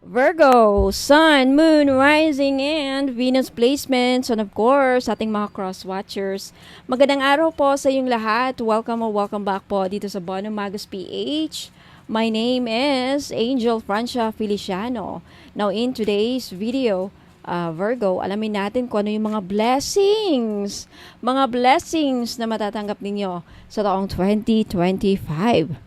Virgo, Sun, Moon, Rising, and Venus placements. And of course, ating mga cross-watchers. Magandang araw po sa inyong lahat. Welcome or welcome back po dito sa Bono Magus PH. My name is Angel Francia Feliciano. Now in today's video, Virgo, alamin natin kung ano yung mga blessings. Mga blessings na matatanggap ninyo sa taong 2025.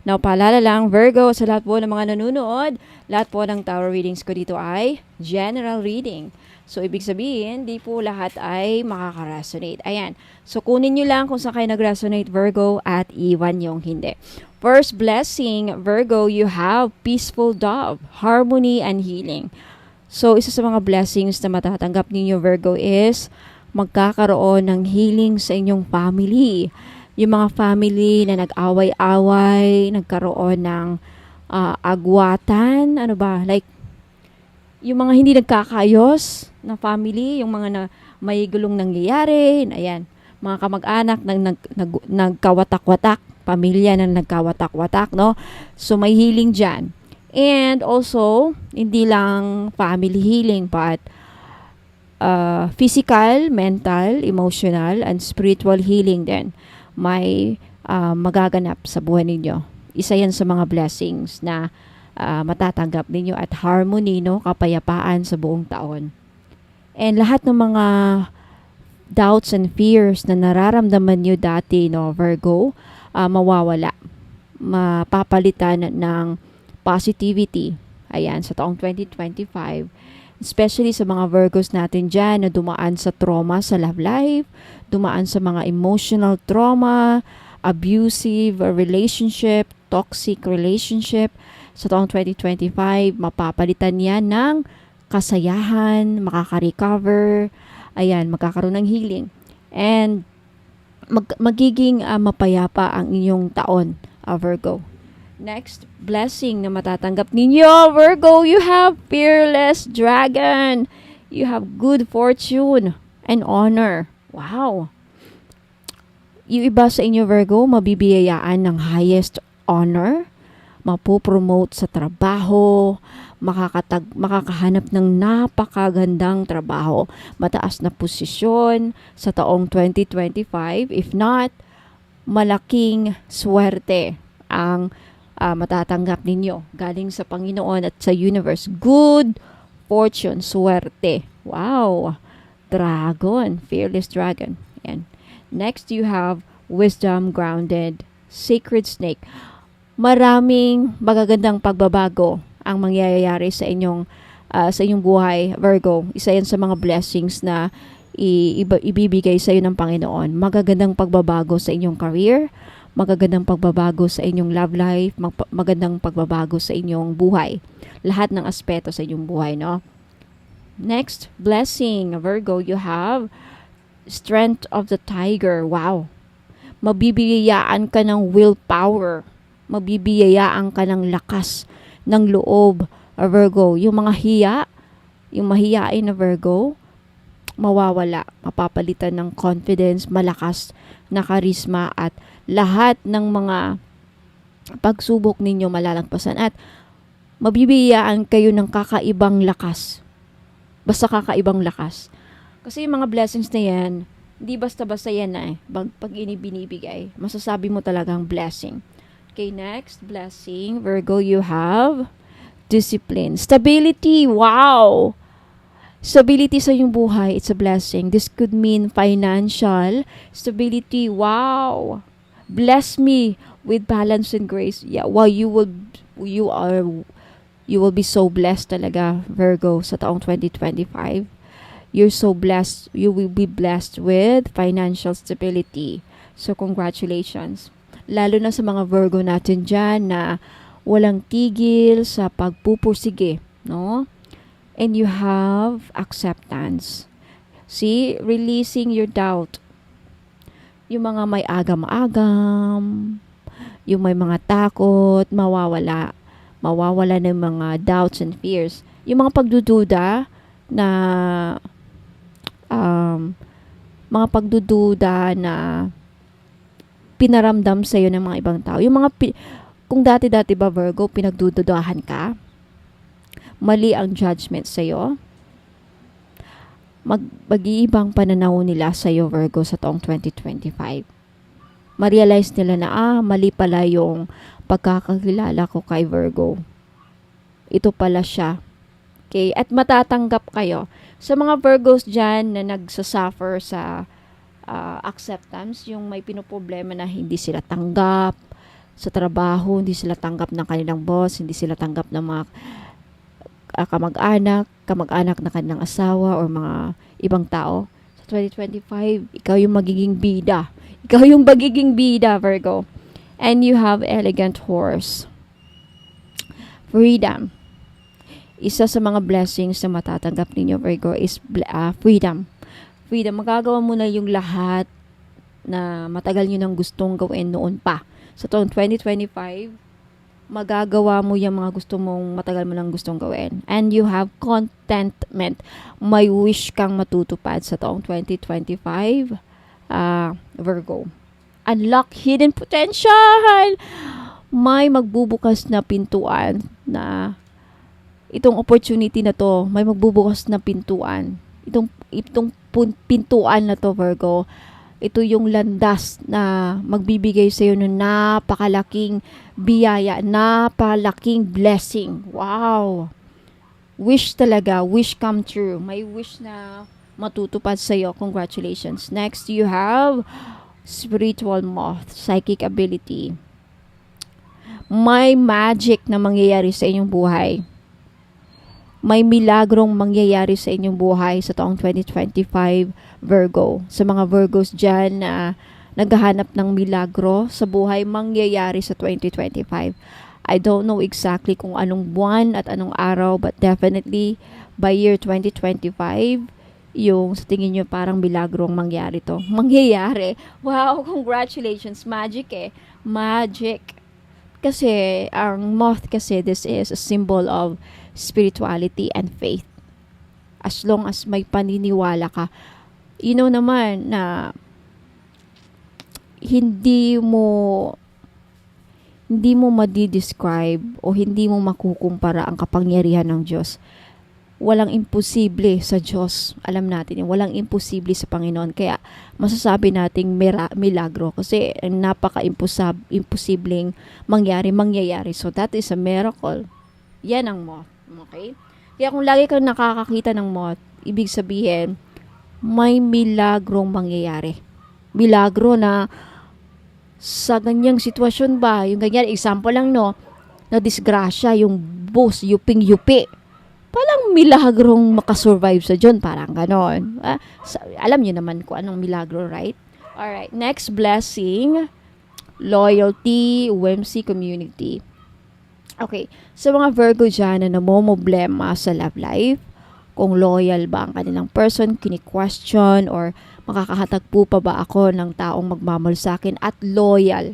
Now, paalala lang, Virgo, sa lahat po ng mga nanonood, lahat po ng tarot readings ko dito ay general reading. So, ibig sabihin, di po lahat ay makaka-resonate. Ayan. So, kunin nyo lang kung saan kayo nag-resonate, Virgo, at iwan yung hindi. First blessing, Virgo, you have peaceful dove, harmony, and healing. So, isa sa mga blessings na matatanggap ninyo, Virgo, is magkakaroon ng healing sa inyong family. Yung mga family na nag-away-away, nagkaroon ng agwatan, ano ba, like, yung mga hindi nagkakaayos na family, yung mga na may gulong nangyayari, ayan, mga kamag-anak nagkawatak-watak, pamilya na nagkawatak-watak, no? So, may healing dyan. And also, hindi lang family healing, but physical, mental, emotional, and spiritual healing din may magaganap sa buhay ninyo. Isa yan sa mga blessings na matatanggap ninyo at harmony, no? Kapayapaan sa buong taon. And lahat ng mga doubts and fears na nararamdaman nyo dati, no, Virgo, mawawala. Mapapalitan ng positivity. Ayan, sa taong 2025. Especially sa mga Virgos natin dyan na dumaan sa trauma sa love life, dumaan sa mga emotional trauma, abusive relationship, toxic relationship. Sa taong 2025, mapapalitan yan ng kasayahan, makaka-recover, ayan, magkakaroon ng healing. And magiging mapayapa ang inyong taon, Virgo. Next blessing na matatanggap ninyo, Virgo, you have fearless dragon. You have good fortune and honor. Wow. Yung iba sa inyo, Virgo, mabibiyayaan ng highest honor, mapopromote sa trabaho, makakahanap ng napakagandang trabaho, mataas na posisyon sa taong 2025. If not, malaking swerte ang matatanggap ninyo galing sa Panginoon at sa universe. Good fortune, swerte. Wow! Dragon, fearless dragon. Ayan. Next, you have wisdom grounded, sacred snake. Maraming magagandang pagbabago ang mangyayari sa inyong buhay, Virgo. Isa yan sa mga blessings na ibibigay sa iyo ng Panginoon. Magagandang pagbabago sa inyong career, magagandang pagbabago sa inyong love life, magandang pagbabago sa inyong buhay. Lahat ng aspeto sa inyong buhay, no? Next, blessing, Virgo, you have strength of the tiger. Wow! Mabibiyayaan ka ng willpower. Mabibiyayaan ka ng lakas ng loob, Virgo. Yung mga yung mahiyain na Virgo, mawawala. Mapapalitan ng confidence, malakas na charisma, at lahat ng mga pagsubok ninyo malalagpasan at mabibiyayaan kayo ng kakaibang lakas. Basta kakaibang lakas. Kasi yung mga blessings na yan, hindi basta-basta yan na pag binibigay, masasabi mo talagang blessing. Okay, next blessing, Virgo, you have discipline. Stability, wow! Stability sa iyong buhay, it's a blessing. This could mean financial stability. Wow! Bless me with balance and grace. Yeah, wow, you will be so blessed talaga, Virgo, sa taong 2025. You're so blessed. You will be blessed with financial stability. So, congratulations. Lalo na sa mga Virgo natin dyan na walang tigil sa pagpupursige, no? And you have acceptance. See, releasing your doubt. Yung mga may agam-agam, yung may mga takot, mawawala. Mawawala ng mga doubts and fears. Yung mga pagdududa na mga pagdududa na pinaramdam sa iyo ng mga ibang tao. Yung mga kung dati-dati ba, Virgo, pinagdududahan ka, mali ang judgment sa'yo. Mag-iibang pananaw nila sa'yo, Virgo, sa taong 2025. Ma-realize nila na, mali pala yung pagkakakilala ko kay Virgo. Ito pala siya. Okay? At matatanggap kayo. Sa mga Virgos dyan na nagsasuffer sa acceptance, yung may pinoproblema na hindi sila tanggap sa trabaho, hindi sila tanggap ng kanilang boss, hindi sila tanggap ng mga kamag-anak na kanilang asawa or mga ibang tao. Sa 2025, ikaw yung magiging bida. Ikaw yung magiging bida, Virgo. And you have elegant horse. Freedom. Isa sa mga blessings na matatanggap ninyo, Virgo, is freedom. Freedom. Magagawa mo na yung lahat na matagal nyo nang gustong gawin noon pa. Sa taong 2025, magagawa mo yung mga matagal mo nang gustong gawin. And you have contentment. May wish kang matutupad sa taong 2025, Virgo. Unlock hidden potential. May magbubukas na pintuan na itong opportunity na to, may magbubukas na pintuan. Itong pintuan na to, Virgo, ito yung landas na magbibigay sa iyo ng napakalaking biyaya, napakalaking blessing. Wow! Wish talaga, wish come true. May wish na matutupad sa iyo. Congratulations. Next, you have spiritual moth, psychic ability. May magic na mangyayari sa inyong buhay. May milagrong mangyayari sa inyong buhay sa taong 2025, Virgo. Sa mga Virgos dyan na naghahanap ng milagro sa buhay, mangyayari sa 2025. I don't know exactly kung anong buwan at anong araw, but definitely by year 2025, yung sa tingin nyo parang milagrong mangyari to. Mangyayari. Wow, congratulations. Magic eh. Magic. Kasi, ang moth kasi, this is a symbol of spirituality and faith. As long as may paniniwala ka, you know naman na hindi mo madi-describe o hindi mo makukumpara ang kapangyarihan ng Diyos. Walang imposible sa Diyos. Alam natin, walang imposible sa Panginoon. Kaya masasabi nating milagro kasi napaka-imposibleng mangyayari. So that is a miracle. Yan ang moth. Okay? Kaya kung lagi kang nakakakita ng moth, ibig sabihin, may milagrong mangyayari. Milagro na sa ganyang sitwasyon ba, yung ganyan, example lang no, na disgrasya, yung boss, yuping-yupi. Palang milagrong makasurvive sa Diyon, parang ganon. Alam niyo naman kung anong milagro, right? Alright, next blessing, loyalty, whimsy, community. Okay, sa mga Virgo dyan na namomblema sa love life, kung loyal ba ang kanilang person, kini-question, or makakahatagpo pa ba ako ng taong magmamahal sa akin at loyal,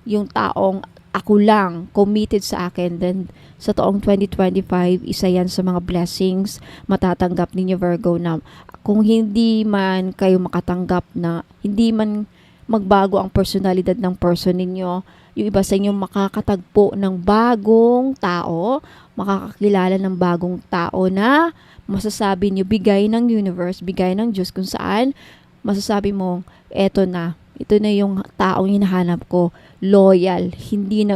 yung taong ako lang, committed sa akin, then sa taong 2025, isa yan sa mga blessings matatanggap ninyo, Virgo, na kung hindi man kayo makatanggap na, hindi man magbago ang personalidad ng person ninyo, yung iba sa inyo makakatagpo ng bagong tao, makakakilala ng bagong tao na masasabi nyo, bigay ng universe, bigay ng Diyos, kung saan masasabi mo, ito na yung taong hinahanap ko, loyal, hindi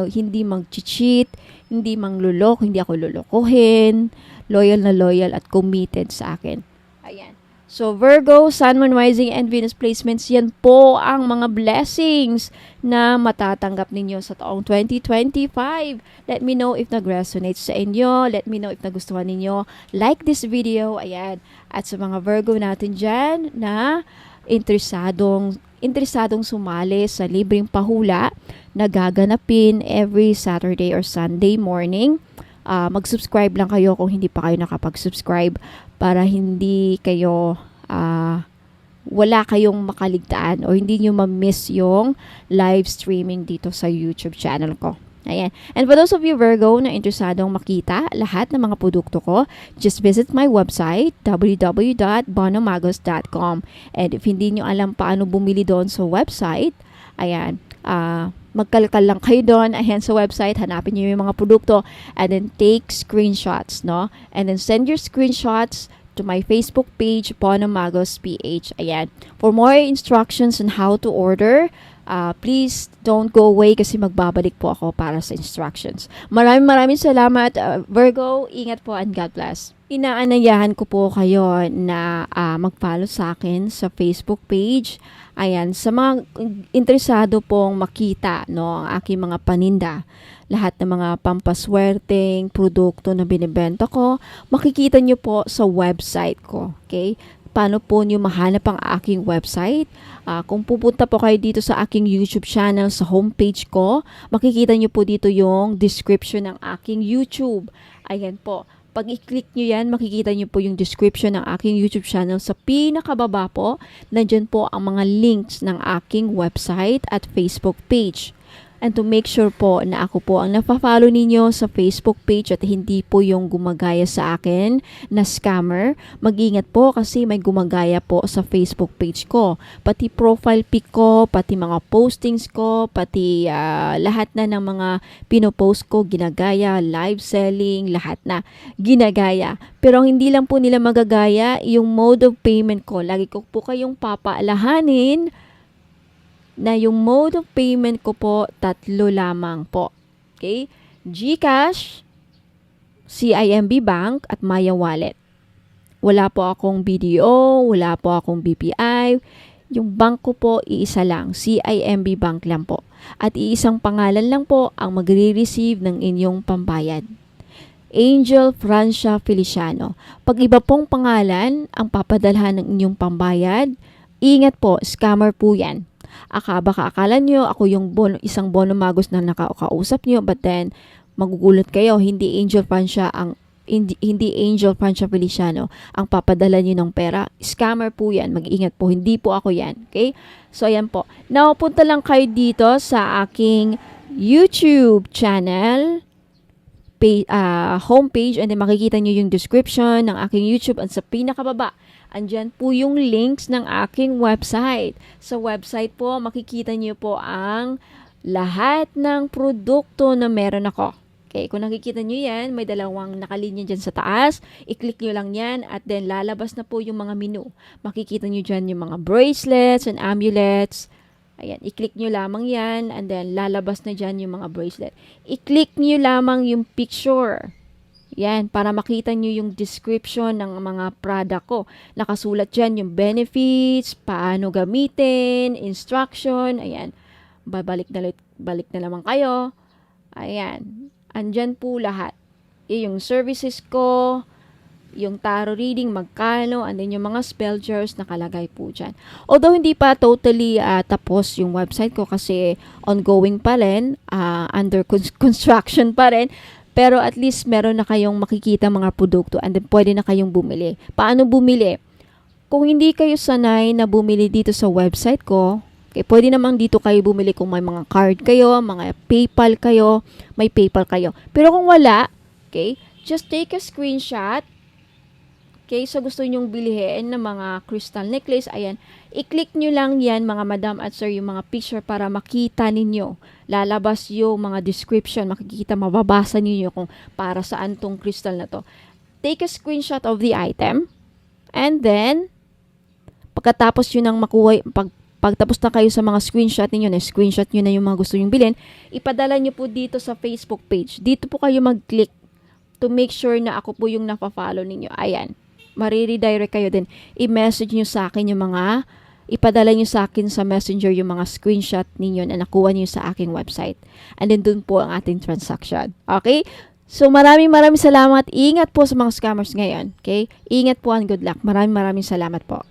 mag-cheat, hindi manglulok, hindi ako lulukuhin, loyal na loyal at committed sa akin. Ayan. So, Virgo, Sun, Moon, Rising, and Venus placements, yan po ang mga blessings na matatanggap ninyo sa taong 2025. Let me know if nag-resonate sa inyo. Let me know if nagustuhan ninyo. Like this video. Ayan. At sa mga Virgo natin dyan na interesadong sumali sa libreng pahula na gaganapin every Saturday or Sunday morning, mag-subscribe lang kayo kung hindi pa kayo nakapag-subscribe para hindi kayo wala kayong makaligtaan o hindi nyo ma-miss yung live streaming dito sa YouTube channel ko. Ayan. And for those of you Virgo na interesadong makita lahat ng mga produkto ko, just visit my website www.bonomagos.com. And if hindi nyo alam paano bumili doon sa website, ayan, magkalkal lang kayo doon, ayan sa website, hanapin niyo yung mga produkto, and then take screenshots, no? And then send your screenshots to my Facebook page, Pono Magos PH. Ayan. For more instructions on how to order, please don't go away kasi magbabalik po ako para sa instructions. Maraming salamat, Virgo. Ingat po and God bless. Inaanayahan ko po kayo na mag-follow sa akin sa Facebook page. Ayan, sa mga interesado pong makita, no, ang aking mga paninda, lahat ng mga pampaswerteng produkto na binibenta ko, makikita nyo po sa website ko. Okay? Paano po nyo mahanap ang aking website? Kung pupunta po kayo dito sa aking YouTube channel, sa homepage ko, makikita nyo po dito yung description ng aking YouTube. Ayan po. Pag i-click nyo yan, makikita nyo po yung description ng aking YouTube channel. Sa pinakababa po, nandyan po ang mga links ng aking website at Facebook page. And to make sure po na ako po ang nafa-follow ninyo sa Facebook page at hindi po yung gumagaya sa akin na scammer, mag-ingat po kasi may gumagaya po sa Facebook page ko. Pati profile pic ko, pati mga postings ko, pati lahat na ng mga pinopost ko, ginagaya, live selling, lahat na ginagaya. Pero hindi lang po nila magagaya yung mode of payment ko. Lagi ko po kayong papaalahanin na yung mode of payment ko po, 3 lamang po. Okay? GCash, CIMB Bank, at Maya Wallet. Wala po akong BDO, wala po akong BPI. Yung bank ko po, iisa lang. CIMB Bank lang po. At iisang pangalan lang po ang magre-receive ng inyong pambayad. Angel Francia Feliciano. Pag iba pong pangalan ang papadalhan ng inyong pambayad, ingat po, scammer po yan. Baka akala nyo ako yung isang Bono Magos na nakakausap nyo, but then magugulat kayo, hindi Angel Francia Feliciano ang papadala nyo ng pera. Scammer po yan, mag-ingat po, hindi po ako yan. Okay? So ayan po, now punta lang kayo dito sa aking YouTube channel homepage, and then makikita nyo yung description ng aking YouTube, at sa pinakababa andyan po yung links ng aking website. Sa website po, makikita nyo po ang lahat ng produkto na meron ako. Okay, kung nakikita nyo yan, may dalawang nakalinya dyan sa taas. I-click nyo lang yan at then lalabas na po yung mga menu. Makikita nyo dyan yung mga bracelets and amulets. Ayan, i-click nyo lamang yan and then lalabas na dyan yung mga bracelet. I-click nyo lamang yung picture. Yan, para makita nyo yung description ng mga product ko. Nakasulat dyan yung benefits, paano gamitin, instruction, ayan. Balik na naman kayo. Ayan, andyan po lahat. Yung services ko, yung tarot reading, magkano, and then yung mga spell jars nakalagay po dyan. Although hindi pa totally tapos yung website ko kasi ongoing pa rin, under construction pa rin, pero at least meron na kayong makikita mga produkto and then pwede na kayong bumili. Paano bumili? Kung hindi kayo sanay na bumili dito sa website ko, okay, pwede naman dito kayo bumili kung may mga card kayo, mga PayPal kayo, may PayPal kayo. Pero kung wala, okay, just take a screenshot. Okay, so gusto nyong bilhin ng mga crystal necklace, ayan, i-click nyo lang yan mga madam at sir, yung mga picture para makita ninyo. Lalabas yung mga description, makikita, mababasa ninyo kung para saan tong crystal na to. Take a screenshot of the item, and then, pagkatapos yun ang makuha, pagtapos na kayo sa mga screenshot ninyo, na-screenshot nyo na yung mga gusto nyong bilhin, ipadala nyo po dito sa Facebook page. Dito po kayo mag-click to make sure na ako po yung nafa-follow ninyo. Ayan. Mariredirect kayo din. I-message nyo sa akin yung mga, ipadala nyo sa akin sa messenger yung mga screenshot ninyo na nakuha nyo sa aking website. And then dun po ang ating transaction. Okay? So maraming salamat. Ingat po sa mga scammers ngayon. Okay? Ingat po and good luck. Maraming salamat po.